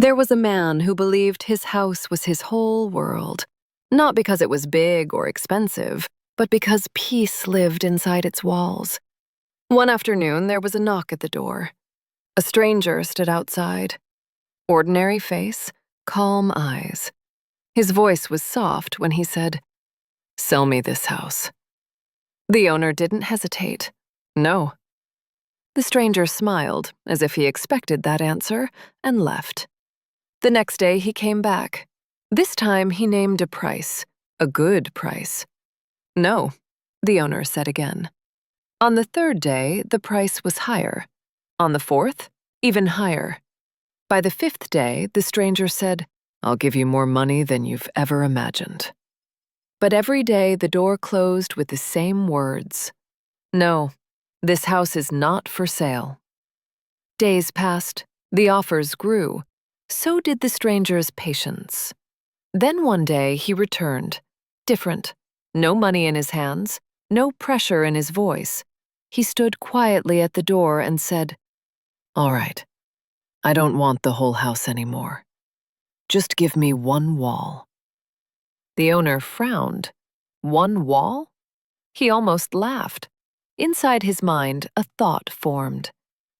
There was a man who believed his house was his whole world, not because it was big or expensive, but because peace lived inside its walls. One afternoon, there was a knock at the door. A stranger stood outside. Ordinary face, calm eyes. His voice was soft when he said, "Sell me this house." The owner didn't hesitate. No. The stranger smiled, as if he expected that answer, and left. The next day he came back. This time he named a price, a good price. "No," the owner said again. On the third day, the price was higher. On the fourth, even higher. By the fifth day, the stranger said, "I'll give you more money than you've ever imagined." But every day the door closed with the same words. "No, this house is not for sale." Days passed, the offers grew. So did the stranger's patience. Then one day he returned, different. No money in his hands, no pressure in his voice. He stood quietly at the door and said, "All right, I don't want the whole house anymore. Just give me one wall." The owner frowned. One wall? He almost laughed. Inside his mind, a thought formed.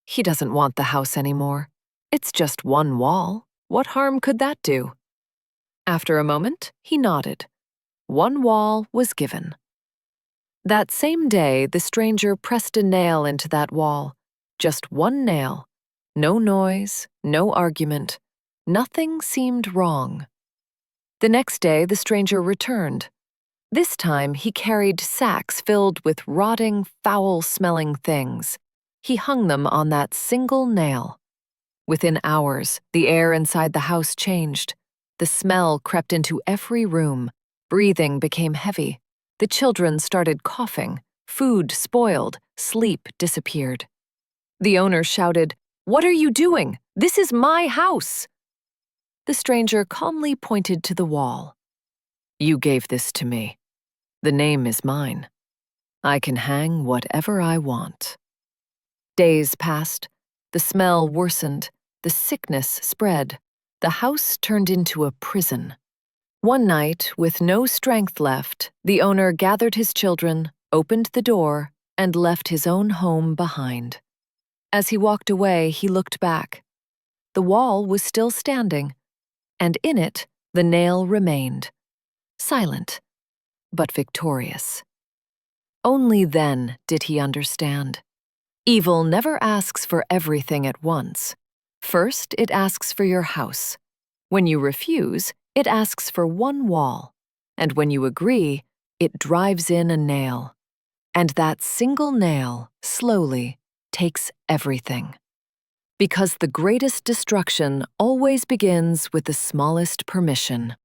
He doesn't want the house anymore. It's just one wall. What harm could that do? After a moment, he nodded. One wall was given. That same day, the stranger pressed a nail into that wall. Just one nail. No noise, no argument. Nothing seemed wrong. The next day, the stranger returned. This time, he carried sacks filled with rotting, foul-smelling things. He hung them on that single nail. Within hours, the air inside the house changed. The smell crept into every room. Breathing became heavy. The children started coughing. Food spoiled. Sleep disappeared. The owner shouted, "What are you doing? This is my house!" The stranger calmly pointed to the wall. "You gave this to me. The name is mine. I can hang whatever I want." Days passed. The smell worsened. The sickness spread. The house turned into a prison. One night, with no strength left, the owner gathered his children, opened the door, and left his own home behind. As he walked away, he looked back. The wall was still standing, and in it, the nail remained, silent, but victorious. Only then did he understand. Evil never asks for everything at once. First, it asks for your house. When you refuse, it asks for one wall. And when you agree, it drives in a nail. And that single nail, slowly, takes everything. Because the greatest destruction always begins with the smallest permission.